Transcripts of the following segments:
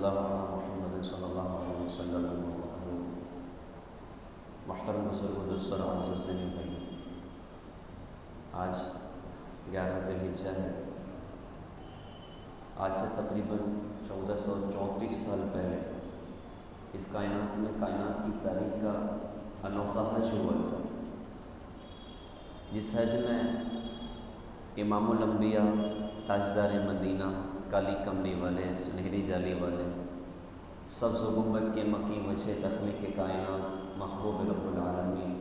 اللہ علیہ محمد صلی اللہ علیہ وسلم محترم بزرگ دوستوں عزیز بھائی، آج 11 ذی الحجہ ہے۔ آج سے تقریباً 1434 سال پہلے اس کائنات میں کائنات کی تاریخ کا انوکھا حج ہوا تھا، جس حج میں امام الانبیاء، تاجدار مدینہ، کالی کملی والے، سنہری جالی والے، سبز و گنبد کے مکی وجہ تخلیق کائنات، محبوب رب العالمین،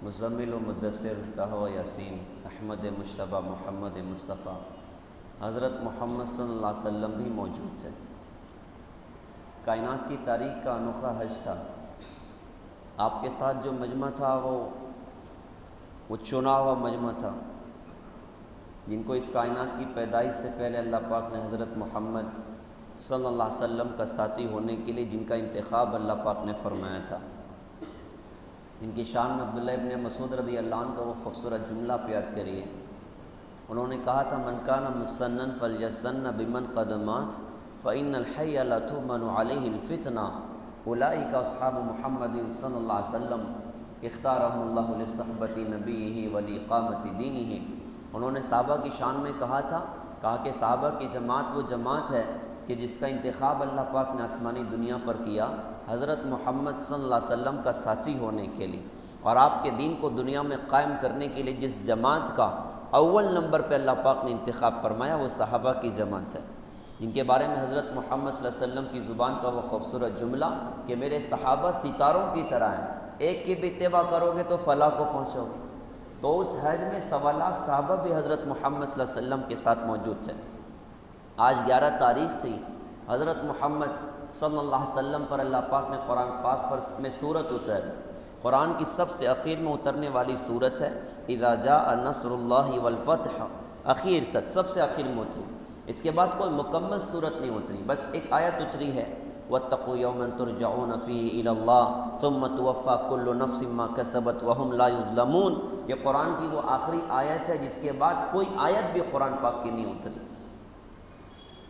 مزمل و مدثر، طہ و یاسین، احمد مشتبہ، محمد مصطفیٰ، حضرت محمد صلی اللہ علیہ وسلم بھی موجود تھے۔ کائنات کی تاریخ کا انوکھا حج تھا۔ آپ کے ساتھ جو مجمع تھا وہ چنا ہوا مجمع تھا، جن کو اس کائنات کی پیدائش سے پہلے اللہ پاک نے حضرت محمد صلی اللہ علیہ وسلم کا ساتھی ہونے کے لیے جن کا انتخاب اللہ پاک نے فرمایا تھا۔ ان کی شان میں عبداللہ ابن مسعود رضی اللہ عنہ کا وہ خوبصورت جملہ آپ یاد کریے۔ انہوں نے کہا تھا، من کان مسنن فلیسن بمن قدمات فإن الحی لا تؤمن علیہ الفتنہ اولئک اصحاب محمد صلی اللہ علیہ وسلم اختارهم اللہ لصحبۃ نبیہ ولاقامۃ دینہ۔ انہوں نے صحابہ کی شان میں کہا کہ صحابہ کی جماعت وہ جماعت ہے کہ جس کا انتخاب اللہ پاک نے آسمانی دنیا پر کیا حضرت محمد صلی اللہ علیہ وسلم کا ساتھی ہونے کے لیے، اور آپ کے دین کو دنیا میں قائم کرنے کے لیے جس جماعت کا اول نمبر پہ اللہ پاک نے انتخاب فرمایا وہ صحابہ کی جماعت ہے، جن کے بارے میں حضرت محمد صلی اللہ علیہ وسلم کی زبان کا وہ خوبصورت جملہ کہ میرے صحابہ ستاروں کی طرح ہیں، ایک کی بھی اتباع کرو گے تو فلاح کو پہنچو گے۔ تو اس حج میں 1.25 لاکھ صحابہ بھی حضرت محمد صلی اللہ علیہ وسلم کے ساتھ موجود تھے۔ آج 11 تاریخ تھی، حضرت محمد صلی اللہ علیہ وسلم پر اللہ پاک نے قرآن پاک پر میں سورت اتاری۔ قرآن کی سب سے اخیر میں اترنے والی سورت ہے اذا جاء نصر اللہ والفتح، اخیر تک سب سے اخیر میں اتری۔ اس کے بعد کوئی مکمل سورت نہیں اتری، بس ایک آیت اتری ہے واتقوا یوما ترجعون فیہ الی اللہ ثم توفی کل نفس ما کسبت وہم لا یظلمون۔ یہ قرآن کی وہ آخری آیت ہے جس کے بعد کوئی آیت بھی قرآن پاک کی نہیں اتری۔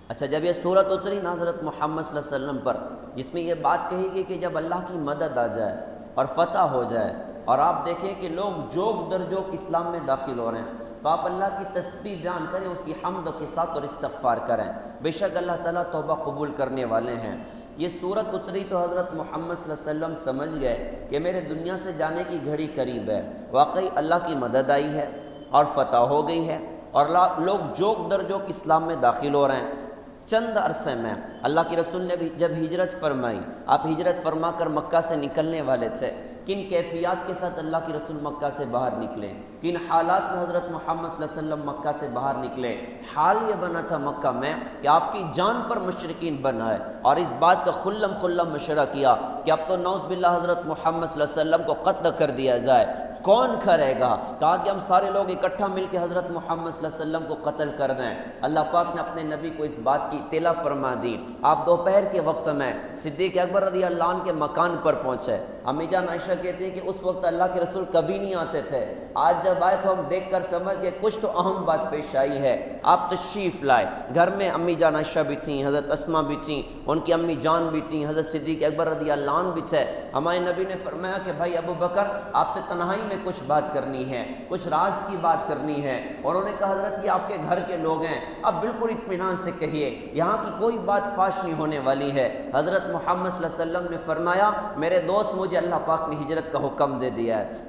اچھا، جب یہ سورت اتری نا حضرت محمد صلی اللہ علیہ وسلم پر، جس میں یہ بات کہی گئی کہ جب اللہ کی مدد آ جائے اور فتح ہو جائے اور آپ دیکھیں کہ لوگ جوک در جوک اسلام میں داخل ہو رہے ہیں، تو آپ اللہ کی تسبیح بیان کریں، اس کی حمد کے ساتھ اور استغفار کریں، بے شک اللہ تعالیٰ توبہ قبول کرنے والے ہیں۔ یہ سورت اتری تو حضرت محمد صلی اللہ علیہ وسلم سمجھ گئے کہ میرے دنیا سے جانے کی گھڑی قریب ہے۔ واقعی اللہ کی مدد آئی ہے اور فتح ہو گئی ہے اور لوگ جوک در جوک اسلام میں داخل ہو رہے ہیں۔ چند عرصے میں اللہ کے رسول نے بھی جب ہجرت فرمائی، آپ ہجرت فرما کر مکہ سے نکلنے والے تھے، کن کیفیات کے ساتھ اللہ کے رسول مکہ سے باہر نکلے، کن حالات میں حضرت محمد صلی اللہ علیہ وسلم مکہ سے باہر نکلے۔ حال یہ بنا تھا مکہ میں کہ آپ کی جان پر مشرکین بن آئے اور اس بات کا خلم مشورہ کیا کہ اب تو نعوذ باللہ حضرت محمد صلی اللہ علیہ وسلم کو قتل کر دیا جائے، کون کرے گا، تاکہ ہم سارے لوگ اکٹھا مل کے حضرت محمد صلی اللہ علیہ وسلم کو قتل کر دیں۔ اللہ پاک نے اپنے نبی کو اس بات کی اطلاع فرما دی۔ آپ دوپہر کے وقت میں صدیق اکبر رضی اللہ عنہ کے مکان پر پہنچے۔ امی جان عائشہ کہتی ہیں کہ اس وقت اللہ کے رسول کبھی نہیں آتے تھے، آج جب آئے تو ہم دیکھ کر سمجھ گئے کچھ تو اہم بات پیش آئی ہے۔ آپ تشریف لائے، گھر میں امی جان عائشہ بھی تھیں، حضرت اسماء بھی تھیں، ان کی امی جان بھی تھیں، حضرت صدیق اکبر رضی اللہ عنہ بھی تھے۔ ہمارے نبی نے فرمایا کہ بھائی ابو بکر، آپ سے تنہائی میں کچھ بات کرنی ہے، کچھ راز کی بات کرنی ہے۔ اور انہوں نے کہا حضرت یہ آپ کے گھر کے لوگ ہیں، اب بالکل اطمینان سے کہیے، یہاں کی کوئی بات فاش نہیں ہونے والی ہے۔ حضرت محمد صلی اللہ علیہ وسلم نے فرمایا میرے دوست، مجھے اللہ پاک نے ہجرت کا حکم دے دیا ہے،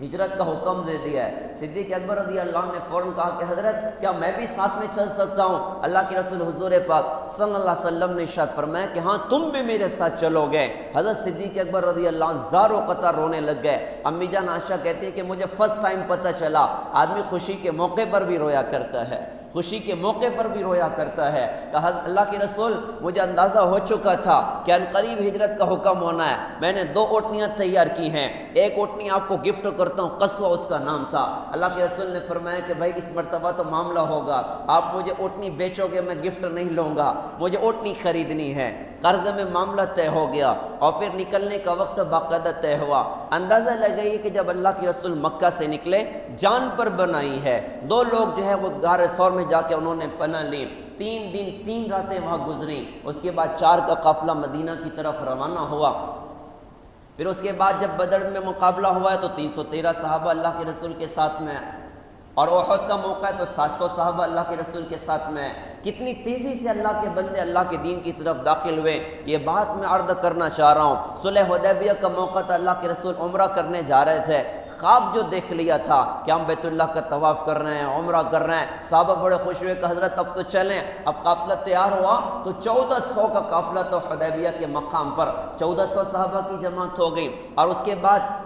ہجرت کا حکم دے دیا ہے۔ صدیق اکبر رضی اللہ عنہ نے فوراً کہا کہ حضرت کیا میں بھی ساتھ میں چل سکتا ہوں؟ اللہ کے رسول حضور پاک صلی اللہ علیہ وسلم نے ارشاد فرمایا کہ ہاں تم بھی میرے ساتھ چلو گے۔ حضرت صدیق اکبر رضی اللہ عنہ زار و قطار رونے لگ گئے۔ امی جان عائشہ کہتی ہے کہ مجھے فرسٹ ٹائم پتہ چلا آدمی خوشی کے موقع پر بھی رویا کرتا ہے، خوشی کے موقع پر بھی رویا کرتا ہے۔ کہا اللہ کے رسول مجھے اندازہ ہو چکا تھا کہ عنقریب ہجرت کا حکم ہونا ہے، میں نے 2 اونٹنیاں تیار کی ہیں، ایک اونٹنی آپ کو گفٹ کرتا ہوں، قصوہ اس کا نام تھا۔ اللہ کے رسول نے فرمایا کہ بھائی اس مرتبہ تو معاملہ ہوگا، آپ مجھے اونٹنی بیچو گے میں گفٹ نہیں لوں گا، مجھے اونٹنی خریدنی ہے۔ قرض میں معاملہ طے ہو گیا اور پھر نکلنے کا وقت باقاعدہ طے ہوا۔ اندازہ لگائیے کہ جب اللہ کے رسول مکہ سے نکلے، جان پر بنائی ہے، 2 لوگ جو ہے وہ غار ثور میں جا کے انہوں نے پناہ لی۔ 3 دن 3 راتیں وہاں گزری، اس کے بعد 4 کا قافلہ مدینہ کی طرف روانہ ہوا۔ پھر اس کے بعد جب بدر میں مقابلہ ہوا ہے تو 313 صحابہ اللہ کے رسول کے ساتھ میں، اور احد کا موقع ہے تو 700 صحابہ اللہ کے رسول کے ساتھ میں۔ کتنی تیزی سے اللہ کے بندے اللہ کے دین کی طرف داخل ہوئے، یہ بات میں عرض کرنا چاہ رہا ہوں۔ صلح حدیبیہ کا موقع تھا، اللہ کے رسول عمرہ کرنے جا رہے تھے، خواب جو دیکھ لیا تھا کہ ہم بیت اللہ کا طواف کر رہے ہیں، عمرہ کر رہے ہیں، صحابہ بڑے خوش ہوئے کہ حضرت اب تو چلیں۔ اب قافلہ تیار ہوا تو 1400 کا قافلہ تو حدیبیہ کے مقام پر 1400 صحابہ کی جماعت ہو گئی، اور اس کے بعد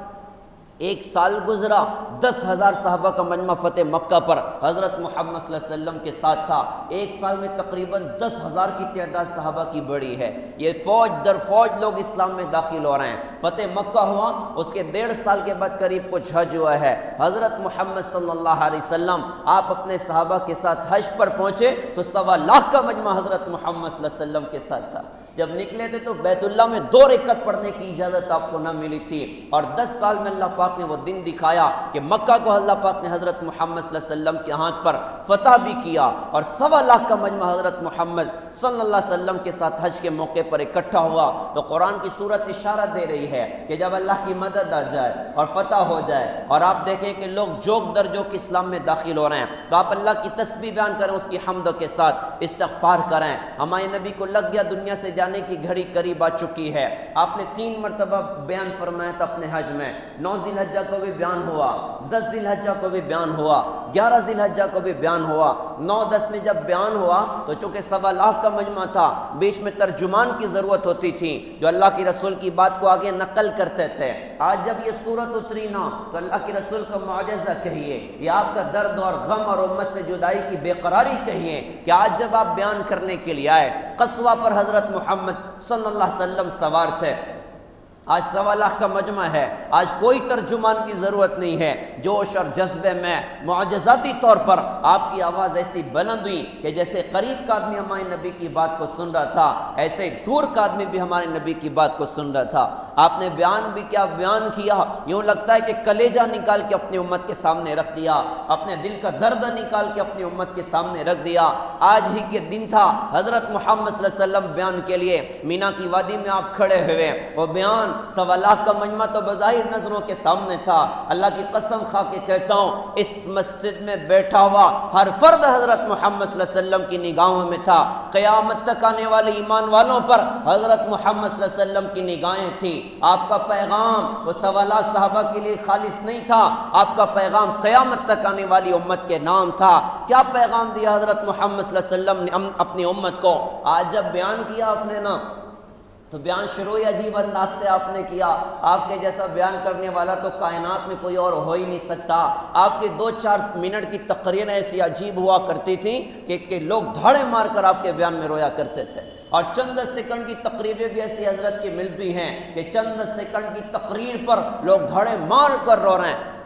1 سال گزرا، 10,000 صحابہ کا مجمع فتح مکہ پر حضرت محمد صلی اللہ علیہ وسلم کے ساتھ تھا۔ 1 سال میں تقریباً 10,000 کی تعداد صحابہ کی بڑھی ہے، یہ فوج در فوج لوگ اسلام میں داخل ہو رہے ہیں۔ فتح مکہ ہوا، اس کے 1.5 سال کے بعد قریب کچھ حج ہوا ہے۔ حضرت محمد صلی اللہ علیہ وسلم آپ اپنے صحابہ کے ساتھ حج پر پہنچے تو 1.25 لاکھ کا مجمع حضرت محمد صلی اللہ علیہ وسلم کے ساتھ تھا۔ جب نکلے تھے تو بیت اللہ میں 2 رکعت پڑھنے کی اجازت آپ کو نہ ملی تھی، اور 10 سال میں اللہ پاک نے وہ دن دکھایا کہ مکہ کو اللہ پاک نے حضرت محمد صلی اللہ علیہ وسلم کے ہاتھ پر فتح بھی کیا، اور 1.25 لاکھ کا مجمع حضرت محمد صلی اللہ علیہ وسلم کے ساتھ حج کے موقع پر اکٹھا ہوا۔ تو قرآن کی صورت اشارہ دے رہی ہے کہ جب اللہ کی مدد آ جائے اور فتح ہو جائے، اور آپ دیکھیں کہ لوگ جوک در جوک اسلام میں داخل ہو رہے ہیں، تو آپ اللہ کی تسبیح بیان کریں، اس کی حمد کے ساتھ استغفار کریں۔ ہمارے نبی کو لگ گیا دنیا سے جانے کی گھڑی قریب آ چکی ہے، آپ نے 3 مرتبہ بیان فرمایا تھا اپنے حج میں، 9 ذی الحجہ کو بھی بیان ہوا، 10 ذی الحجہ کو بھی بیان ہوا، 11 ذی الحجہ کو بھی بیان ہوا۔ 9-10 میں جب بیان ہوا تو چونکہ 1.25 لاکھ کا مجمع تھا، بیچ میں ترجمان کی ضرورت ہوتی تھی جو اللہ کے رسول کی بات کو آگے نقل کرتے تھے۔ آج جب یہ صورت اتری نا تو اللہ کے رسول کا معجزہ کہیے، یہ آپ کا درد اور غم اور امت سے جدائی کی بے قراری کہیے کہ آج جب آپ بیان کرنے کے لیے آئے، قصوہ پر حضرت محمد صلی اللہ علیہ وسلم سوار تھے۔ آج 1.25 لاکھ کا مجمع ہے، آج کوئی ترجمان کی ضرورت نہیں ہے۔ جوش اور جذبے میں معجزاتی طور پر آپ کی آواز ایسی بلند ہوئی کہ جیسے قریب کا آدمی ہمارے نبی کی بات کو سن رہا تھا، ایسے دور کا آدمی بھی ہمارے نبی کی بات کو سن رہا تھا۔ آپ نے بیان بھی کیا بیان کیا، یوں لگتا ہے کہ کلیجہ نکال کے اپنی امت کے سامنے رکھ دیا، اپنے دل کا درد نکال کے اپنی امت کے سامنے رکھ دیا۔ آج ہی کے دن تھا، حضرت محمد صلی اللہ علیہ وسلم بیان کے لیے مینا کی وادی میں آپ کھڑے ہوئے، وہ بیان 1.25 لاکھ کا مجمع تو بظاہر نظروں کے سامنے تھا۔ اللہ کی قسم کھا کے کہتا ہوں، اس مسجد میں بیٹھا ہوا ہر فرد حضرت محمد صلی اللہ علیہ وسلم کی نگاہوں میں تھا۔ قیامت تک آنے والے ایمان والوں پر حضرت محمد صلی اللہ علیہ وسلم کی نگاہیں تھیں۔ آپ کا پیغام وہ 1.25 لاکھ صحابہ کے لیے خالص نہیں تھا، آپ کا پیغام قیامت تک آنے والی امت کے نام تھا۔ کیا پیغام دیا حضرت محمد صلی اللہ علیہ وسلم نے اپنی امت کو؟ آج جب بیان کیا آپ نے نا تو بیان شروع ہی عجیب انداز سے آپ نے کیا۔ آپ کے جیسا بیان کرنے والا تو کائنات میں کوئی اور ہو ہی نہیں سکتا۔ آپ کے 2-4 منٹ کی تقریر ایسی عجیب ہوا کرتی تھی کہ لوگ دھاڑے مار کر آپ کے بیان میں رویا کرتے تھے، اور چند سیکنڈ کی تقریریں بھی ایسی حضرت کی ملتی ہیں کہ چند سیکنڈ کی تقریر پر لوگ دھاڑے مار کر رو رہے ہیں۔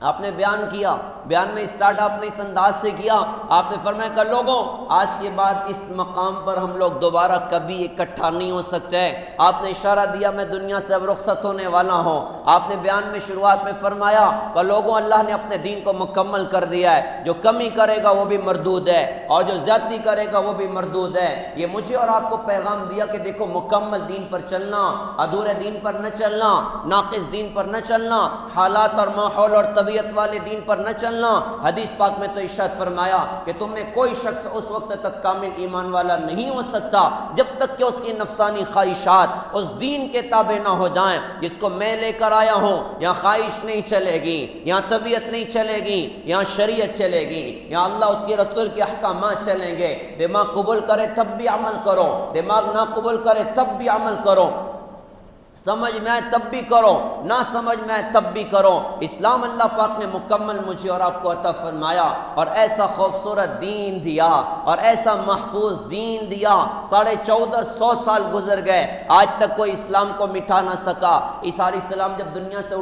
آپ نے بیان کیا، بیان میں اسٹارٹ آپ نے اس انداز سے کیا، آپ نے فرمایا کہ لوگوں آج کے بعد اس مقام پر ہم لوگ دوبارہ کبھی اکٹھا نہیں ہو سکتے۔ آپ نے اشارہ دیا میں دنیا سے اب رخصت ہونے والا ہوں۔ آپ نے بیان میں شروعات میں فرمایا کہ لوگوں اللہ نے اپنے دین کو مکمل کر دیا ہے، جو کمی کرے گا وہ بھی مردود ہے، اور جو زیادتی کرے گا وہ بھی مردود ہے۔ یہ مجھے اور آپ کو پیغام دیا کہ دیکھو مکمل دین پر چلنا، ادھورے دین پر نہ چلنا، ناقص دین پر نہ چلنا، حالات اور ماحول اور طبیعت والے دین پر نہ چلنا۔ حدیث پاک میں تو ارشاد فرمایا کہ تم میں کوئی شخص اس وقت تک کامل ایمان والا نہیں ہو سکتا جب تک کہ اس کی نفسانی خواہشات اس دین کے تابع نہ ہو جائیں جس کو میں لے کر آیا ہوں۔ یہاں خواہش نہیں چلے گی، یہاں طبیعت نہیں چلے گی، یہاں شریعت چلے گی، یہاں اللہ اس کے رسول کے احکامات چلیں گے۔ دماغ قبول کرے تب بھی عمل کرو، دماغ نہ قبول کرے تب بھی عمل کرو، سمجھ میں آئے تب بھی کرو، نہ سمجھ میں آئے تب بھی کرو۔ اسلام اللہ پاک نے مکمل مجھے اور آپ کو عطا فرمایا، اور ایسا خوبصورت دین دیا اور ایسا محفوظ دین دیا۔ 1450 سال گزر گئے، آج تک کوئی اسلام کو مٹا نہ سکا۔ عیسیٰ علیہ السلام جب دنیا سے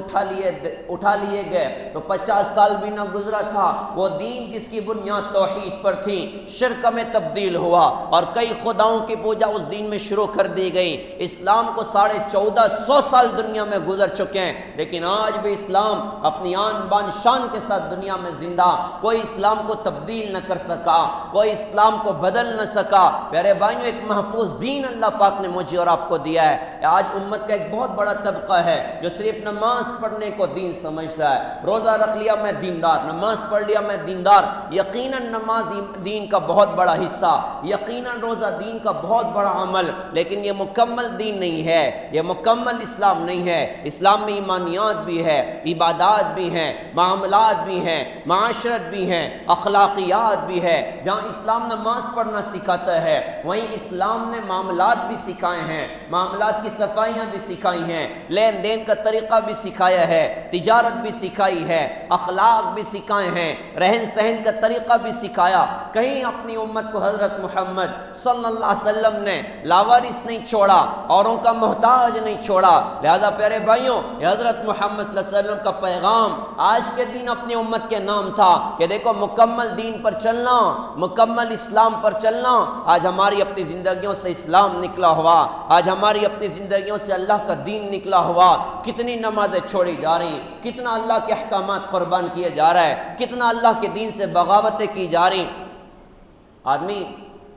اٹھا لیے گئے تو 50 سال بھی نہ گزرا تھا، وہ دین جس کی بنیاد توحید پر تھی شرک میں تبدیل ہوا، اور کئی خداؤں کی پوجا اس دین میں شروع کر دی گئی۔ اسلام کو 14.5 100 سال دنیا میں گزر چکے ہیں، لیکن آج بھی اسلام اپنی آن بان شان کے ساتھ دنیا میں زندہ، کوئی اسلام کو تبدیل نہ کر سکا، کوئی اسلام کو بدل نہ سکا۔ پیارے بھائیوں، ایک محفوظ دین اللہ پاک نے مجھے اور آپ کو دیا ہے۔ آج امت کا ایک بہت بڑا طبقہ ہے جو صرف نماز پڑھنے کو دین سمجھتا ہے، روزہ رکھ لیا میں دیندار، نماز پڑھ لیا میں دیندار۔ یقیناً نماز دین کا بہت بڑا حصہ، یقیناً روزہ دین کا بہت بڑا عمل، لیکن یہ مکمل دین نہیں ہے، یہ مکمل اسلام نہیں ہے۔ اسلام میں ایمانیات بھی ہے، عبادات بھی ہیں، معاملات بھی ہیں، معاشرت بھی ہیں، اخلاقیات بھی ہے۔ جہاں اسلام نماز پڑھنا سکھاتا ہے، وہیں اسلام نے معاملات بھی سکھائے ہیں، معاملات کی صفائیاں بھی سکھائی ہیں، لین دین کا طریقہ بھی سکھایا ہے، تجارت بھی سکھائی ہے، اخلاق بھی سکھائے ہیں، رہن سہن کا طریقہ بھی سکھایا۔ کہیں اپنی امت کو حضرت محمد صلی اللہ علیہ وسلم نے لاوارث نہیں چھوڑا، اوروں کا محتاج نہیں چھوڑا۔ لہذا پیارے بھائیوں، یہ حضرت محمد صلی اللہ علیہ وسلم کا پیغام آج کے دن اپنی امت کے نام تھا کہ دیکھو مکمل دین پر چلنا، مکمل اسلام پر چلنا۔ آج ہماری اپنی زندگیوں سے اسلام نکلا ہوا، آج ہماری اپنی زندگیوں سے اللہ کا دین نکلا ہوا۔ کتنی نمازیں چھوڑی جا رہی، کتنا اللہ کے احکامات قربان کیے جا رہا ہے، کتنا اللہ کے دین سے بغاوتیں کی جا رہی۔ آدمی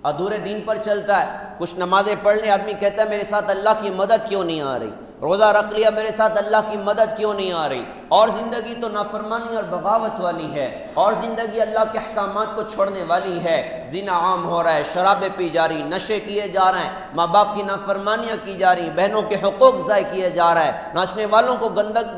ادھورے دین پر چلتا ہے، کچھ نمازیں پڑھ لے، آدمی کہتا ہے میرے ساتھ اللہ کی مدد کیوں نہیں آ رہی، روزہ رکھ لیا میرے ساتھ اللہ کی مدد کیوں نہیں آ رہی، اور زندگی تو نافرمانی اور بغاوت والی ہے، اور زندگی اللہ کے احکامات کو چھوڑنے والی ہے۔ زنا عام ہو رہا ہے، شرابیں پی جا رہی، نشے کیے جا رہے ہیں، ماں باپ کی نافرمانیاں کی جا رہی، بہنوں کے حقوق ضائع کیے جا رہا ہے، ناچنے والوں کو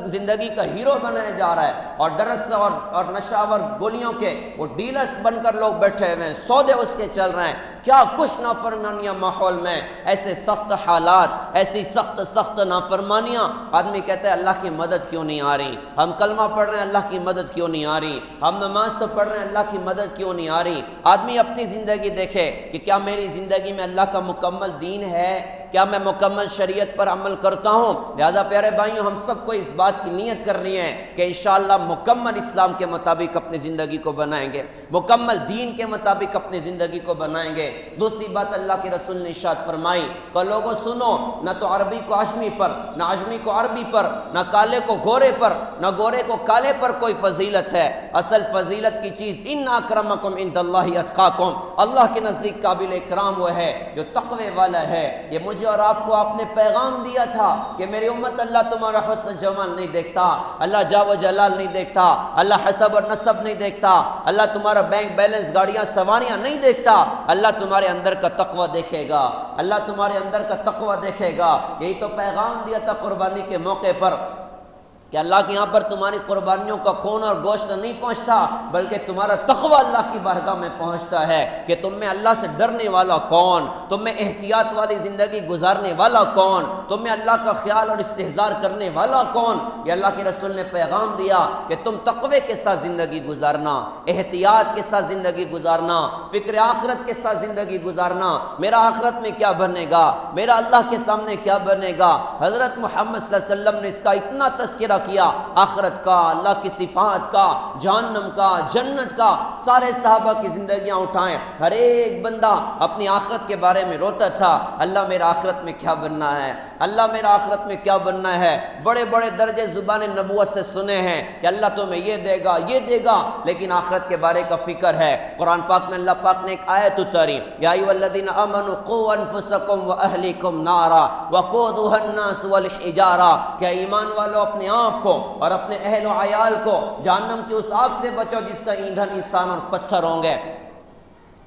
زندگی کا ہیرو بنایا جا رہا ہے، اور ڈرگس اور نشاور گولیوں کے وہ ڈیلرز بن کر لوگ بیٹھے ہوئے ہیں، سودے اس کے چل رہے ہیں۔ کیا کچھ نافرمانیاں ماحول میں، ایسے سخت حالات، ایسی سخت نافرمانیاں، آدمی کہتا ہے اللہ کی مدد کیوں نہیں آ رہی، ہم کلمہ پڑھ رہے ہیں اللہ کی مدد کیوں نہیں آ رہی، ہم نماز تو پڑھ رہے ہیں اللہ کی مدد کیوں نہیں آ رہی۔ آدمی اپنی زندگی دیکھے کہ کیا میری زندگی میں اللہ کا مکمل دین ہے، کیا میں مکمل شریعت پر عمل کرتا ہوں۔ لہذا پیارے بھائیوں، ہم سب کو اس بات کی نیت کرنی ہے کہ انشاءاللہ مکمل اسلام کے مطابق اپنی زندگی کو بنائیں گے، مکمل دین کے مطابق اپنی زندگی کو بنائیں گے۔ دوسری بات اللہ کے رسول نے ارشاد فرمائی کہ لوگوں سنو، نہ تو عربی کو عجمی پر، نہ عجمی کو عربی پر، نہ کالے کو گورے پر، نہ گورے کو کالے پر کوئی فضیلت ہے۔ اصل فضیلت کی چیز ان اکرمکم عند اللہ اتقاکم، اللہ کے نزدیک قابل اکرام وہ ہے جو تقوی والا ہے۔ یہ مجھے اور آپ کو آپ نے پیغام دیا تھا کہ میری امت اللہ تمہارا حسن جمال نہیں دیکھتا، اللہ جا و جلال نہیں دیکھتا، اللہ حسب اور نسب نہیں دیکھتا، اللہ تمہارا بینک بیلنس گاڑیاں سواریاں نہیں دیکھتا، اللہ تمہارے اندر کا تقوی دیکھے گا، اللہ تمہارے اندر کا تقوی دیکھے گا۔ یہی تو پیغام دیا تھا قربانی کے موقع پر کہ اللہ کے یہاں پر تمہاری قربانیوں کا خون اور گوشت نہیں پہنچتا، بلکہ تمہارا تقوی اللہ کی بارگاہ میں پہنچتا ہے کہ تم میں اللہ سے ڈرنے والا کون، تم میں احتیاط والی زندگی گزارنے والا کون، تم میں اللہ کا خیال اور استحضار کرنے والا کون۔ یہ اللہ کے رسول نے پیغام دیا کہ تم تقوی کے ساتھ زندگی گزارنا، احتیاط کے ساتھ زندگی گزارنا، فکر آخرت کے ساتھ زندگی گزارنا۔ میرا آخرت میں کیا بنے گا، میرا اللہ کے سامنے کیا بنے گا۔ حضرت محمد صلی اللہ علیہ وسلم نے اس کا اتنا تذکرہ کیا، آخرت کا، اللہ کی صفات کا، جہنم کا، جنت کا۔ سارے صحابہ کی زندگیاں اٹھائیں، ہر ایک بندہ اپنی آخرت کے بارے میں روتا تھا، اللہ میرا آخرت میں کیا بننا ہے، اللہ میرا آخرت میں کیا بننا ہے۔ بڑے بڑے درجے زبان نبوت سے سنے ہیں کہ اللہ تمہیں یہ دے گا، یہ دے گا، لیکن آخرت کے بارے کا فکر ہے۔ قرآن پاک میں اللہ پاک نے ایک آیت اتاری، یا ایھا الذین آمنوا قوا انفسکم واہلیکم نارا وقودھا الناس والحجارہ، کہ ایمان والو اپنے آپ کو اور اپنے اہل و عیال کو جہنم کی اس آگ سے بچو جس کا ایندھن انسان اور پتھر ہوں گے۔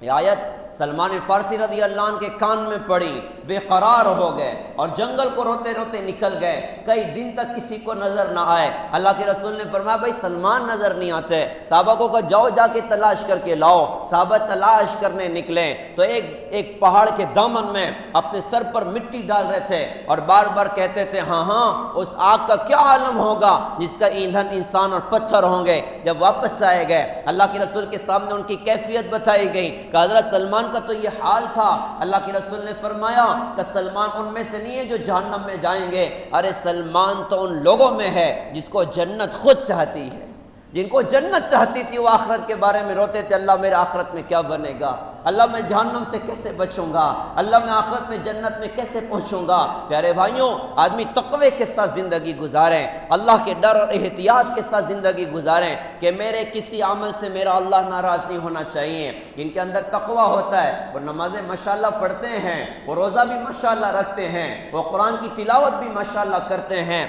یہ آیت سلمان فارسی رضی اللہ عنہ کے کان میں پڑی، بے قرار ہو گئے اور جنگل کو روتے روتے نکل گئے، کئی دن تک کسی کو نظر نہ آئے۔ اللہ کے رسول نے فرمایا بھائی سلمان نظر نہیں آتے، صحابہ کو کہا جاؤ جا کے تلاش کر کے لاؤ۔ صحابہ تلاش کرنے نکلے تو ایک پہاڑ کے دامن میں اپنے سر پر مٹی ڈال رہے تھے اور بار بار کہتے تھے ہاں ہاں اس آگ کا کیا عالم ہوگا جس کا ایندھن انسان اور پتھر ہوں گے۔ جب واپس لائے گئے اللہ کے رسول کے سامنے ان کی کیفیت بتائی گئی کہ حضرت سلمان کا تو یہ حال تھا۔ اللہ کے رسول نے فرمایا کہ سلمان ان میں سے نہیں ہے جو جہنم میں جائیں گے، ارے سلمان تو ان لوگوں میں ہے جس کو جنت خود چاہتی ہے۔ جن کو جنت چاہتی تھی وہ آخرت کے بارے میں روتے تھے، اللہ میرے آخرت میں کیا بنے گا، اللہ میں جہنم سے کیسے بچوں گا، اللہ میں آخرت میں جنت میں کیسے پہنچوں گا۔ پیارے بھائیوں، آدمی تقوی کے ساتھ زندگی گزاریں، اللہ کے ڈر اور احتیاط کے ساتھ زندگی گزاریں کہ میرے کسی عمل سے میرا اللہ ناراض نہیں ہونا چاہیے۔ ان کے اندر تقوی ہوتا ہے، وہ نمازیں ماشاءاللہ پڑھتے ہیں، وہ روزہ بھی ماشاءاللہ رکھتے ہیں، وہ قرآن کی تلاوت بھی ماشاءاللہ کرتے ہیں،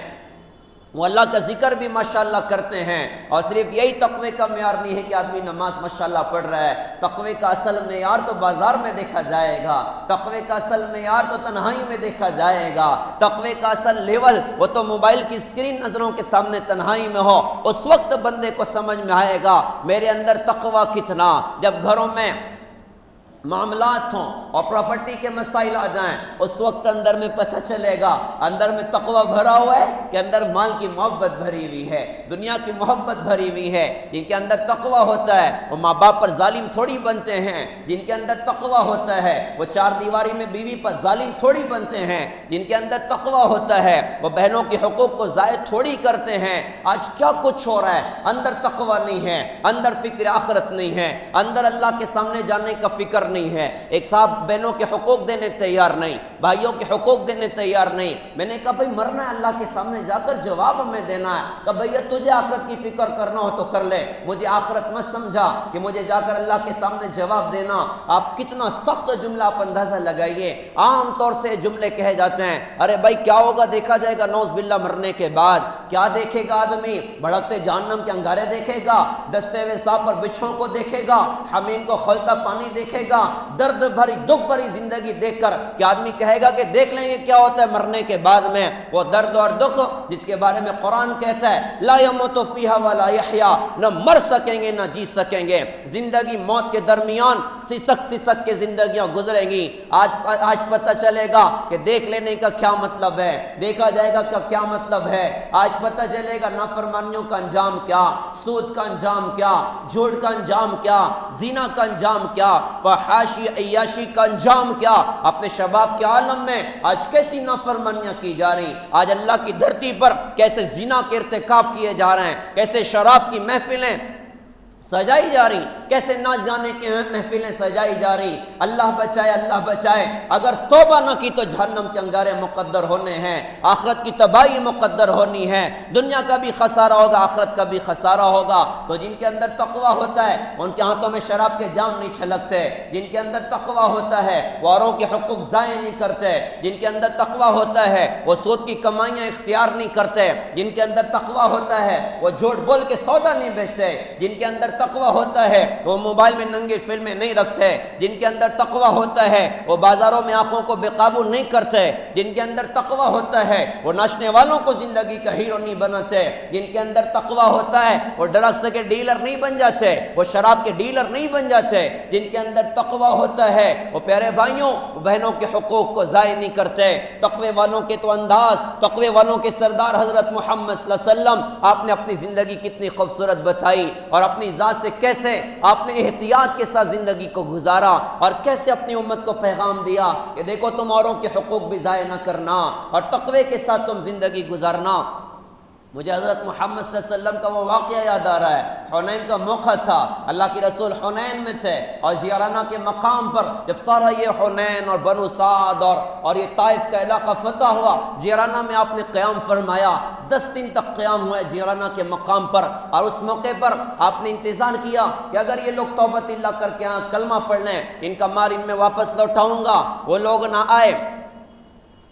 وہ اللہ کا ذکر بھی ماشاءاللہ کرتے ہیں۔ اور صرف یہی تقوی کا معیار نہیں ہے کہ آدمی نماز ماشاءاللہ پڑھ رہا ہے، تقوی کا اصل معیار تو بازار میں دیکھا جائے گا، تقوی کا اصل معیار تو تنہائی میں دیکھا جائے گا، تقوی کا اصل لیول وہ تو موبائل کی اسکرین نظروں کے سامنے تنہائی میں ہو، اس وقت بندے کو سمجھ میں آئے گا میرے اندر تقوی کتنا۔ جب گھروں میں معاملات ہوں اور پراپرٹی کے مسائل آ جائیں، اس وقت اندر میں پتہ چلے گا اندر میں تقوی بھرا ہوا ہے کہ اندر مال کی محبت بھری ہوئی ہے، دنیا کی محبت بھری ہوئی ہے۔ جن کے اندر تقوی ہوتا ہے وہ ماں باپ پر ظالم تھوڑی بنتے ہیں، جن کے اندر تقوی ہوتا ہے وہ چار دیواری میں بیوی پر ظالم تھوڑی بنتے ہیں، جن کے اندر تقوی ہوتا ہے وہ بہنوں کے حقوق کو ضائع تھوڑی کرتے ہیں۔ آج کیا کچھ ہو رہا ہے، اندر تقوی نہیں ہے، اندر فکر آخرت نہیں ہے، اندر اللہ کے سامنے جانے کا فکر نہیں ہے۔ ایک صاحب بہنوں کے حقوق دینے تیار نہیں، بھائیوں کے حقوق دینے تیار نہیں۔ میں نے کہا بھائی مرنا ہے اللہ کے سامنے جا کر جواب ہمیں دینا ہے، کہ بھیا تجھے آخرت کی فکر کرنا ہو تو کر لے، مجھے آخرت مت سمجھا کہ مجھے جا کر اللہ کے سامنے جواب دینا۔ آپ کتنا سخت جملہ آپ اندازہ لگائیے، عام طور سے جملے کہے جاتے ہیں ارے بھائی کیا ہوگا دیکھا جائے گا، نوز باللہ مرنے کے بعد کیا دیکھے گا آدمی، بھڑکتے جہنم کے انگارے دیکھے گا، ڈستے ہوئے سانپ پر بچھوں کو دیکھے گا، حمیم کو کھولتا پانی دیکھے گا، درد بھری دکھ بھری زندگی دیکھ کر کہ آدمی کہے گا کہ دیکھ لیں گے کیا ہوتا ہے مرنے کے بعد میں۔ وہ درد اور دکھ جس کے بارے میں قرآن کہتا ہے لا يموت فیہا ولا یحییٰ، نہ مر سکیں گے نہ جی سکیں گے، زندگی موت کے درمیان سسک سسک کے زندگیاں گزریں گی۔ آج پتہ چلے گا کہ دیکھ لینے کا کیا مطلب ہے، دیکھا جائے گا کیا مطلب ہے۔ آج پتہ چلے گا نافرمانیوں کا انجام کیا، سود کا انجام کیا، جھوٹ کا انجام کیا، زنا کا انجام کیا، فحاشی عیاشی کا انجام کیا۔ اپنے شباب کے عالم میں آج کیسی نافرمانیاں کی جا رہی، آج اللہ کی دھرتی پر کیسے زنا کے ارتکاب کیے جا رہے ہیں، کیسے شراب کی محفلیں سجائی جا رہی، کیسے ناچ گانے کی محفلیں سجائی جا رہی۔ اللہ بچائے، اللہ بچائے۔ اگر توبہ نہ کی تو جہنم کے انگارے مقدر ہونے ہیں، آخرت کی تباہی مقدر ہونی ہے، دنیا کا بھی خسارہ ہوگا، آخرت کا بھی خسارہ ہوگا۔ تو جن کے اندر تقوی ہوتا ہے ان کے ہاتھوں میں شراب کے جام نہیں چھلکتے، جن کے اندر تقوی ہوتا ہے وہ اوروں کے حقوق ضائع نہیں کرتے، جن کے اندر تقوی ہوتا ہے وہ سود کی کمائیاں اختیار نہیں کرتے، جن کے اندر تقوی ہوتا ہے وہ جھوٹ بول کے سودا نہیں بیچتے، جن کے اندر تقوی ہوتا ہے وہ موبائل میں ننگی فلمیں نہیں رکھتے، جن کے اندر تقوی ہوتا ہے وہ بازاروں میں آنکھوں کو بے قابو نہیں کرتے، جن کے اندر تقوی ہوتا ہے وہ ناچنے والوں کو زندگی کا ہیرو نہیں بناتے، جن کے اندر تقوی ہوتا ہے وہ ڈرگس کے ڈیلر نہیں بن جاتے، وہ شراب کے ڈیلر نہیں بن جاتے، جن کے اندر تقوی ہوتا ہے وہ پیارے بھائیوں بہنوں کے حقوق کو ضائع نہیں کرتے۔ تقوی والوں کے تو انداز، تقوی والوں کے سردار حضرت محمد صلی اللہ علیہ وسلم، آپ نے اپنی زندگی کتنی خوبصورت بتائی اور اپنی ذات سے کیسے آپ نے احتیاط کے ساتھ زندگی کو گزارا اور کیسے اپنی امت کو پیغام دیا کہ دیکھو تم اوروں کے حقوق بھی ضائع نہ کرنا اور تقوی کے ساتھ تم زندگی گزارنا۔ مجھے حضرت محمد صلی اللہ علیہ وسلم کا وہ واقعہ یاد آ رہا ہے، حنین کا موقع تھا، اللہ کے رسول حنین میں تھے اور جیرانہ کے مقام پر جب سارا یہ حنین اور بنو سعد اور یہ طائف کا علاقہ فتح ہوا، جیرانہ میں آپ نے قیام فرمایا، 10 دن تک قیام ہوا ہے جیرانہ کے مقام پر، اور اس موقع پر آپ نے انتظار کیا کہ اگر یہ لوگ توبۃ اللہ کر کے کلمہ پڑھ لیں ان کا مال ان میں واپس لوٹاؤں گا، وہ لوگ نہ آئے۔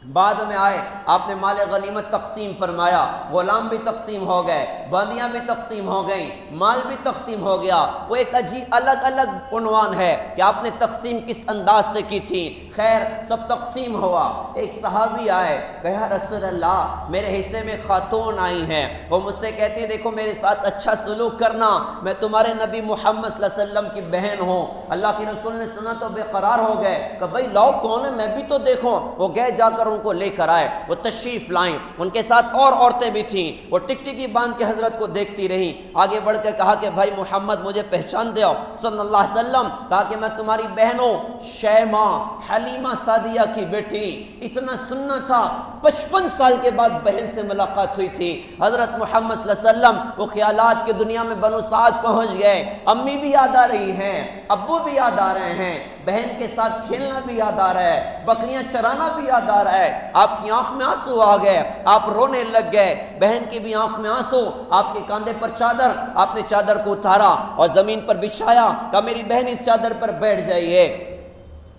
بعد میں آئے، آپ نے مال غنیمت تقسیم فرمایا، غلام بھی تقسیم ہو گئے، باندیاں بھی تقسیم ہو گئیں، مال بھی تقسیم ہو گیا۔ وہ ایک عجیب الگ الگ عنوان ہے کہ آپ نے تقسیم کس انداز سے کی تھی۔ خیر سب تقسیم ہوا، ایک صحابی آئے کہ یا رسول اللہ میرے حصے میں خاتون آئی ہیں، وہ مجھ سے کہتی ہیں دیکھو میرے ساتھ اچھا سلوک کرنا، میں تمہارے نبی محمد صلی اللہ علیہ وسلم کی بہن ہوں۔ اللہ کے رسول نے سنا تو بے قرار ہو گئے کہ بھائی لاؤ کون ہے میں بھی تو دیکھوں۔ وہ گئے جا کر ان کو لے کر آئے، وہ تشریف لائیں. ان کے ساتھ اور عورتیں بھی تھیں. وہ ٹکٹکی باندھ کے حضرت کو دیکھتی رہیں. آگے بڑھ کے کہا کہ بھائی محمد مجھے پہچان دو صلی اللہ علیہ وسلم. کہا کہ میں تمہاری بہنوں شیمہ حلیمہ سعدیہ کی بیٹی. اتنا سننا تھا. 55 سال کے بعد بہن سے ملاقات ہوئی تھی. حضرت محمد صلی اللہ علیہ وسلم وہ خیالات کی دنیا میں بنو سعد پہنچ گئے. امی بھی یاد آ رہی ہیں, ابو بھی یاد آ رہے ہیں, بہن کے ساتھ کھیلنا بھی یاد آ رہا ہے, بکریاں چرانا بھی یاد آ رہا ہے. آپ کی آنکھ میں آنسو آ گئے, آپ رونے لگ گئے. بہن کی بھی آنکھ میں آنسو. آپ کے کاندھے پر چادر, آپ نے چادر کو اتارا اور زمین پر بچھایا. کہا میری بہن اس چادر پر بیٹھ جائیے.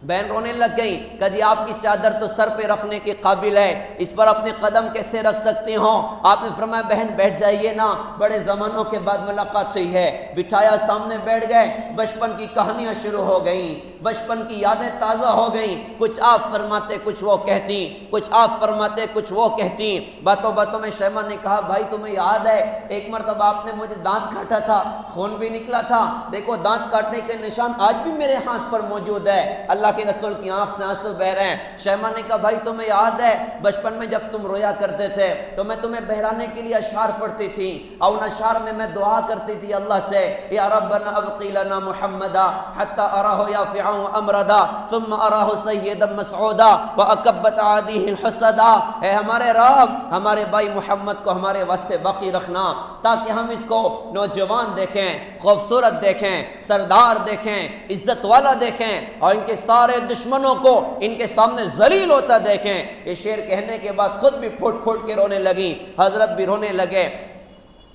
بہن رونے لگ گئی. کہ جی آپ کی چادر تو سر پہ رکھنے کے قابل ہے, اس پر اپنے قدم کیسے رکھ سکتے ہوں؟ آپ نے فرمایا بہن بیٹھ جائیے نا, بڑے زمانوں کے بعد ملاقات ہوئی ہے. بٹھایا, سامنے بیٹھ گئے. بچپن کی کہانیاں شروع ہو گئیں, بچپن کی یادیں تازہ ہو گئیں. کچھ آپ فرماتے کچھ وہ کہتی, کچھ آپ فرماتے کچھ وہ کہتی. باتوں باتوں میں شیمہ نے کہا بھائی تمہیں یاد ہے ایک مرتبہ آپ نے مجھے دانت کاٹا تھا, خون بھی نکلا تھا, دیکھو دانت کاٹنے کے نشان آج بھی میرے ہاتھ پر موجود ہے. اللہ کے رسول کی آنکھ سے آنسو بہ رہے ہیں. شیمہ نے کہا بھائی تمہیں یاد ہے بچپن میں جب تم رویا کرتے تھے تو میں تمہیں بہرانے کے لیے اشعار پڑھتی تھی, اور ان اشعار میں دعا کرتی تھی اللہ سے, یا ربنا ابقی لنا محمدا حتی اراہ یافعا امردا ثم اراہ سیدا مسعودا واکبت عادیہ الحسدا. اے ہمارے رب, ہمارے بھائی محمد کو ہمارے واسطے باقی رکھنا تاکہ ہم اس کو نوجوان دیکھیں, خوبصورت دیکھیں, سردار دیکھیں, عزت والا دیکھیں, اور ان کے سارے دشمنوں کو ان کے سامنے ذلیل ہوتا دیکھیں. یہ شعر کہنے کے بعد خود بھی پھوٹ پھوٹ کے رونے لگی, حضرت بھی رونے لگے.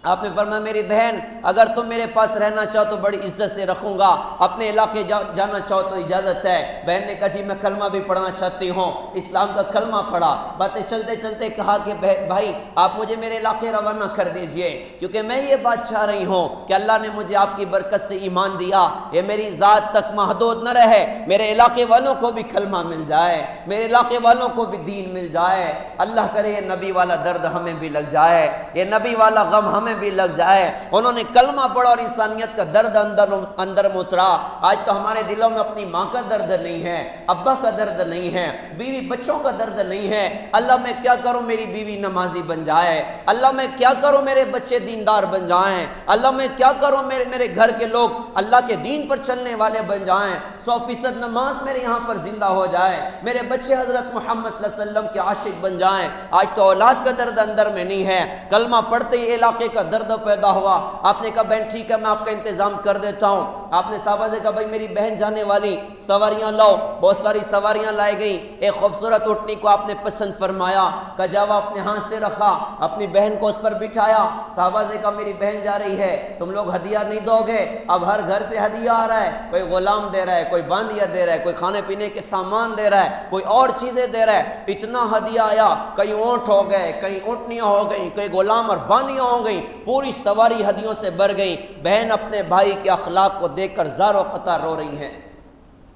آپ نے فرمایا میری بہن اگر تم میرے پاس رہنا چاہو تو بڑی عزت سے رکھوں گا, اپنے علاقے جانا چاہو تو اجازت ہے. بہن نے کہا جی میں کلمہ بھی پڑھنا چاہتی ہوں. اسلام کا کلمہ پڑھا. باتیں چلتے چلتے کہا کہ بھائی آپ مجھے میرے علاقے روانہ کر دیجئے, کیونکہ میں یہ بات چاہ رہی ہوں کہ اللہ نے مجھے آپ کی برکت سے ایمان دیا, یہ میری ذات تک محدود نہ رہے, میرے علاقے والوں کو بھی کلمہ مل جائے, میرے علاقے والوں کو بھی دین مل جائے. اللہ کرے یہ نبی والا درد ہمیں بھی لگ جائے, یہ نبی والا غم ہمیں بھی لگ جائے. انہوں نے کلمہ پڑھا اور انسانیت کا درد اندر اترا. آج تو ہمارے دلوں میں اپنی ماں کا درد نہیں ہے, ابا کا درد نہیں ہے, بیوی بچوں کا درد نہیں ہے. اللہ میں کیا کروں میری بیوی نمازی بن جائے, اللہ میں کیا کروں میرے بچے دیندار بن جائیں, اللہ میں کیا کروں میرے گھر کے لوگ اللہ کے دین پر چلنے والے بن جائیں, 100% نماز میرے یہاں پر زندہ ہو جائے, میرے بچے حضرت محمد صلی اللہ علیہ وسلم کے عاشق بن جائیں. آج تو اولاد کا درد اندر میں نہیں ہے, کلمہ پڑھتے ہی علاقے کا درد پیدا ہوا. آپ نے کہا بہن ٹھیک ہے میں آپ کا انتظام کر دیتا ہوں. آپ نے صحابہ سے کہا بھائی میری بہن جانے والی سواریاں لاؤ. بہت ساری سواریاں لائی گئیں. ایک خوبصورت اونٹنی کو آپ نے پسند فرمایا, کجاوا اپنے ہاتھ سے رکھا, اپنی بہن کو اس پر بٹھایا. صحابہ سے کہا میری بہن جا رہی ہے, تم لوگ ہدیہ نہیں دو گے؟ اب ہر گھر سے ہدیہ آ رہا ہے, کوئی غلام دے رہا ہے, کوئی باندیا دے رہا ہے, کوئی کھانے پینے کے سامان دے رہا ہے, کوئی اور چیزیں دے رہا ہے. اتنا ہدیہ آیا, کئی اونٹ ہو گئے, کئی اونٹنیاں ہو گئیں, کئی غلام اور باندیاں ہو گئیں, پوری سواری ہدیوں سے بھر گئی. بہن اپنے بھائی کے اخلاق کو دیکھ کر زار و قطار رو رہی ہیں.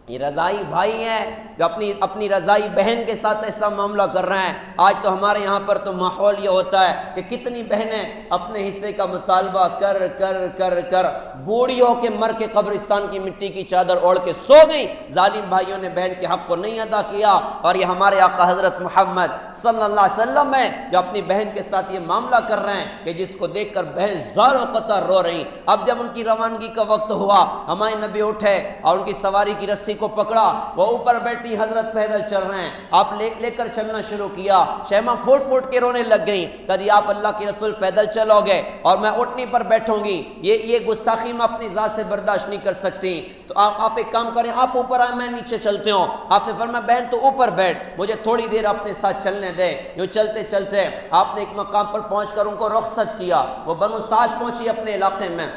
یہ رضائی بھائی ہیں جو اپنی رضائی بہن کے ساتھ ایسا معاملہ کر رہے ہیں. آج تو ہمارے یہاں پر تو ماحول یہ ہوتا ہے کہ کتنی بہنیں اپنے حصے کا مطالبہ کر کر کر کر بوڑھی ہو کے مر کے قبرستان کی مٹی کی چادر اوڑھ کے سو گئیں. ظالم بھائیوں نے بہن کے حق کو نہیں ادا کیا, اور یہ ہمارے آقا حضرت محمد صلی اللہ علیہ وسلم ہیں جو اپنی بہن کے ساتھ یہ معاملہ کر رہے ہیں کہ جس کو دیکھ کر بہن زار و قطار رو رہی. اب جب ان کی روانگی کا وقت ہوا, ہمارے نبی اٹھے اور ان کی سواری کی رسی کو پکڑا, وہ اوپر بیٹھی حضرت پیدل چل رہے ہیں, آپ لے کر چلنا شروع کیا. شیمہ پھوٹ پھوٹ کے رونے لگ گئیں. کہا آپ اللہ کے رسول پیدل چلو گے اور میں اٹھنی پر بیٹھوں گی, یہ گستاخی میں اپنی ذات سے برداشت نہیں کر سکتی, تو آپ ایک کام کریں, آپ اوپر آئیں, میں نیچے چلتے ہوں. آپ نے فرمایا بہن تو اوپر بیٹھ, مجھے تھوڑی دیر اپنے ساتھ چلنے دے. یوں چلتے چلتے آپ نے ایک مقام پر پہنچ کر ان کو رخصت کیا. وہ بنو سعد پہنچی اپنے علاقے میں.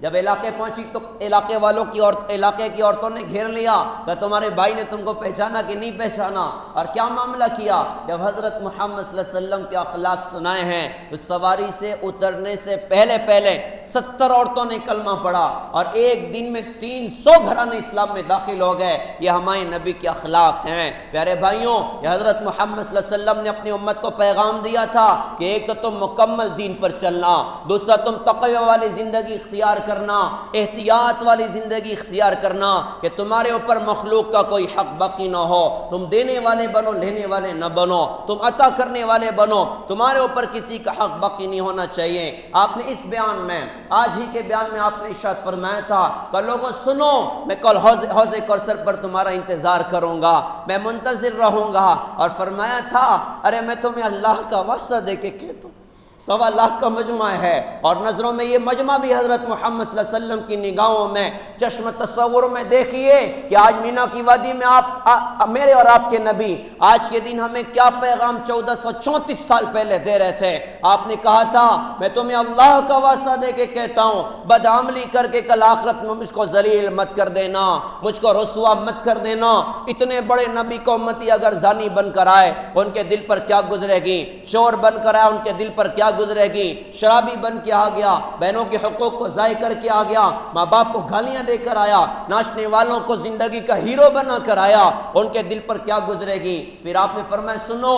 جب علاقے پہنچی تو علاقے والوں کی علاقے کی عورتوں نے گھیر لیا کہ تمہارے بھائی نے تم کو پہچانا کہ نہیں پہچانا, اور کیا معاملہ کیا. جب حضرت محمد صلی اللہ علیہ وسلم کے اخلاق سنائے ہیں, اس سواری سے اترنے سے پہلے 70 عورتوں نے کلمہ پڑھا, اور ایک دن میں 300 گھرانے اسلام میں داخل ہو گئے. یہ ہمارے نبی کے اخلاق ہیں. پیارے بھائیوں, یہ حضرت محمد صلی اللہ علیہ وسلم نے اپنی امت کو پیغام دیا تھا کہ ایک تو تم مکمل دین پر چلنا, دوسرا تم تقوی والی زندگی اختیار کر کرنا، احتیاط والی زندگی اختیار کرنا کہ تمہارے اوپر مخلوق کا کوئی حق باقی نہ ہو، تم دینے والے بنو، لینے والے نہ بنو، تم عطا کرنے والے بنو، تمہارے اوپر کسی کا حق باقی نہیں ہونا چاہیے۔ آپ نے اس بیان میں، آج ہی کے بیان میں آپ نے ارشاد فرمایا تھا کہ لوگوں سنو، میں کل حوض کوثر پر تمہارا انتظار کروں گا، میں منتظر رہوں گا، اور فرمایا تھا ارے میں تمہیں اللہ کا واسطہ دے کے کہتا ہوں، 1.25 لاکھ کا مجمع ہے، اور نظروں میں یہ مجمع بھی حضرت محمد صلی اللہ علیہ وسلم کی نگاہوں میں، چشم تصور میں دیکھیے کہ آج مینا کی وادی میں آپ میرے اور آپ کے نبی آج کے دن ہمیں کیا پیغام 1434 سال پہلے دے رہے تھے۔ آپ نے کہا تھا میں تمہیں اللہ کا واسطہ دے کے کہتا ہوں، بدعملی کر کے کل آخرت میں مجھ کو ذلیل مت کر دینا، مجھ کو رسوا مت کر دینا۔ اتنے بڑے نبی کو امتی اگر زانی بن کر آئے ان کے دل پر کیا گزرے گی، چور بن کر آئے ان کے دل پر کیا گزرے گی، شرابی بن کے آ گیا، بہنوں کے حقوق کو ضائع کر کے آ گیا، ماں باپ کو گالیاں دے کر آیا، ناچنے والوں کو زندگی کا ہیرو بنا کر آیا، ان کے دل پر کیا گزرے گی۔ پھر آپ نے فرمایا سنو،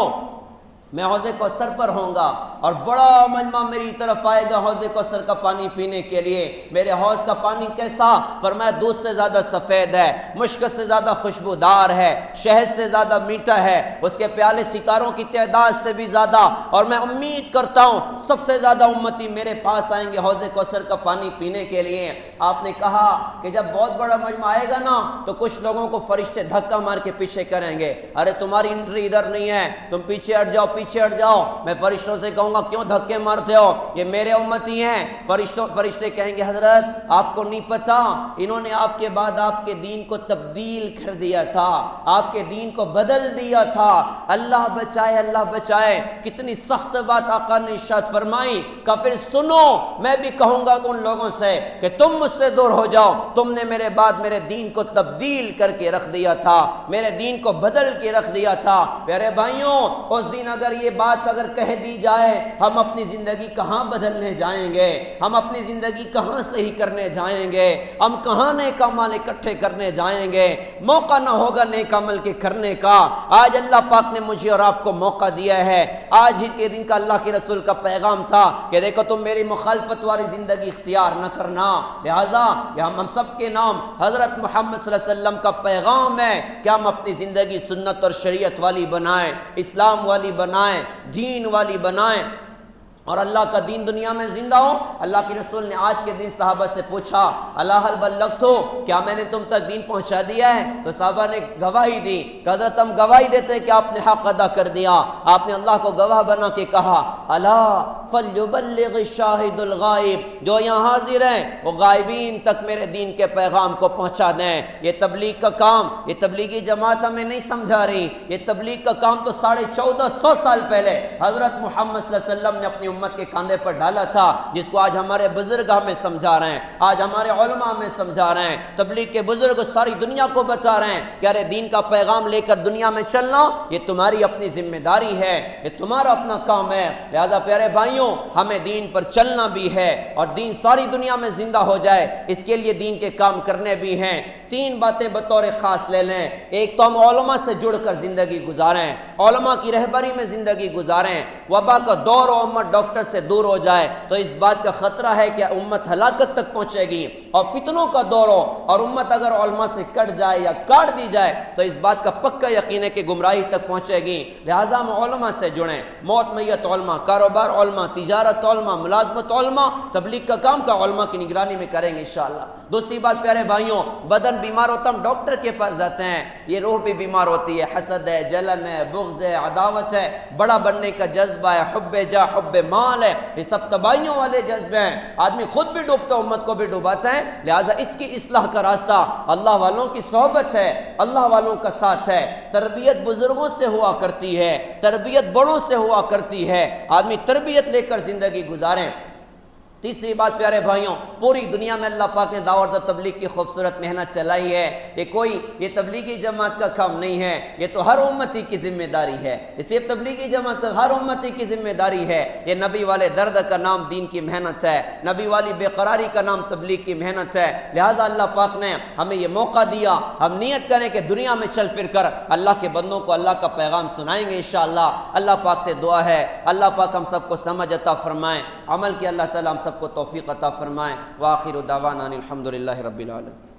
میں حوض کوثر پر ہوں گا اور بڑا مجمع میری طرف آئے گا حوض کوثر کا پانی پینے کے لیے۔ میرے حوض کا پانی کیسا؟ فرمایا دودھ سے زیادہ سفید ہے، مشک سے زیادہ خوشبودار ہے، شہد سے زیادہ میٹھا ہے، اس کے پیالے ستاروں کی تعداد سے بھی زیادہ، اور میں امید کرتا ہوں سب سے زیادہ امتی میرے پاس آئیں گے حوض کوثر کا پانی پینے کے لیے۔ آپ نے کہا کہ جب بہت بڑا مجمع آئے گا نا تو کچھ لوگوں کو فرشتے دھکا مار کے پیچھے کریں گے، ارے تمہاری انٹری ادھر نہیں ہے، تم پیچھے ہٹ جاؤ، پیچھے ہٹ جاؤ۔ میں فرشتوں سے کہوں گا کیوں دھکے مارتے ہو، یہ میرے امتی ہیں۔ فرشتے کہیں گے حضرت آپ کو نہیں پتا، انہوں نے آپ کے بعد آپ کے دین کو تبدیل کر دیا تھا، آپ کے دین کو بدل دیا تھا۔ اللہ بچائے، اللہ بچائے، کتنی سخت بات آقا نے ارشاد فرمائی کہ پھر سنو، میں بھی کہوں گا ان لوگوں سے کہ تم مجھ سے دور ہو جاؤ، تم نے میرے بعد میرے دین کو تبدیل کر کے رکھ دیا تھا، میرے دین کو بدل کے رکھ دیا تھا۔ پیارے بھائیوں، اس دن اگر یہ بات اگر کہہ دی جائے، ہم اپنی زندگی کہاں بدلنے جائیں گے، ہم اپنی زندگی کہاں صحیح کرنے جائیں گے، ہم کہاں نیک اعمال اکٹھے کرنے جائیں گے، موقع نہ ہوگا نیک عمل کے کرنے کا۔ آج اللہ پاک نے مجھے اور آپ کو موقع دیا ہے، آج ہی کے دن کا اللہ کے رسول کا پیغام تھا کہ دیکھو تم میری مخالفت والی زندگی اختیار نہ کرنا، لہذا یہ ہم سب کے نام حضرت محمد صلی اللہ علیہ وسلم کا پیغام ہے کہ ہم اپنی زندگی سنت اور شریعت والی بنائیں، اسلام والی بنائیں، دین والی بنائیں، اور اللہ کا دین دنیا میں زندہ ہو۔ اللہ کے رسول نے آج کے دن صحابہ سے پوچھا اللہ حل بلغت ہو، کیا میں نے تم تک دین پہنچا دیا ہے؟ تو صحابہ نے گواہی دی کہ حضرت ہم گواہی دیتے ہیں کہ آپ نے حق ادا کر دیا۔ آپ نے اللہ کو گواہ بنا کے کہا الا فلیبلغ الشاہد الغائب، جو یہاں حاضر ہیں وہ غائبین تک میرے دین کے پیغام کو پہنچا دیں۔ یہ تبلیغ کا کام، یہ تبلیغی جماعت ہمیں نہیں سمجھا رہی، یہ تبلیغ کا کام تو 1450 سال پہلے حضرت محمد صلی اللہ علیہ وسلم نے اپنی امت کے کاندھے پر ڈالا تھا، جس کو آج ہمارے بزرگ ہمیں سمجھا رہے ہیں، آج ہمارے علماء ہمیں سمجھا رہے ہیں، تبلیغ کے بزرگ ساری دنیا کو بتا رہے ہیں کہ ارے دین کا پیغام لے کر دنیا میں چلنا یہ تمہاری اپنی ذمہ داری ہے، یہ تمہارا اپنا کام ہے۔ لہذا پیارے بھائیوں، ہمیں دین پر چلنا بھی ہے اور دین ساری دنیا میں زندہ ہو جائے، اس کے لیے دین کے کام کرنے بھی ہیں۔ 3 باتیں بطور خاص لے لیں۔ ایک تو ہم علماء سے جڑ کر زندگی گزاریں، علماء کی رہبری میں زندگی گزاریں۔ وبا کا دور و امت ڈاکٹر سے دور ہو جائے تو اس بات کا خطرہ ہے کہ امت ہلاکت تک پہنچے گی، اور فتنوں کا دور ہو اور امت اگر علماء سے کٹ جائے یا کاٹ دی جائے تو اس بات کا پکا یقین ہے کہ گمراہی تک پہنچے گی۔ لہٰذا ہم علماء سے جڑیں، موت میت علماء، کاروبار علماء، تجارت علماء، ملازمت علماء، تبلیغ کا کام کا علماء کی نگرانی میں کریں گے انشاءاللہ۔ دوسری بات پیارے بھائیوں، بدن بیمار ہوتا ہم ڈاکٹر کے پاس جاتے ہیں، یہ روح بھی بیمار ہوتی ہے، حسد ہے، جلن ہے، بغض ہے، عداوت ہے، بڑا بننے کا جذبہ ہے، حب جا، حب مال ہے، یہ سب تباہیوں والے جذبے ہیں۔ آدمی خود بھی ڈوبتا ہے، امت کو بھی ڈوباتا ہے۔ لہٰذا اس کی اصلاح کا راستہ اللہ والوں کی صحبت ہے، اللہ والوں کا ساتھ ہے، تربیت بزرگوں سے ہوا کرتی ہے، تربیت بڑوں سے ہوا کرتی ہے، آدمی تربیت لے کر زندگی گزاریں۔ تیسری بات پیارے بھائیوں، پوری دنیا میں اللہ پاک نے دعوت و تبلیغ کی خوبصورت محنت چلائی ہے، یہ تبلیغی جماعت کا کام نہیں ہے، یہ تو ہر امتی کی ذمہ داری ہے، اس لیے تبلیغی جماعت کا ہر امتی کی ذمہ داری ہے۔ یہ نبی والے درد کا نام دین کی محنت ہے، نبی والی بے قراری کا نام تبلیغ کی محنت ہے۔ لہٰذا اللہ پاک نے ہمیں یہ موقع دیا، ہم نیت کریں کہ دنیا میں چل پھر کر اللہ کے بندوں کو اللہ کا پیغام سنائیں گے انشاءاللہ۔ اللہ پاک سے دعا ہے اللہ پاک ہم سب کو سمجھ عطا فرمائیں۔ عمل کی اللہ تعالیٰ ہم سب کو توفیق عطا فرمائیں۔ وآخر دعوانا الحمدللہ رب العالمین۔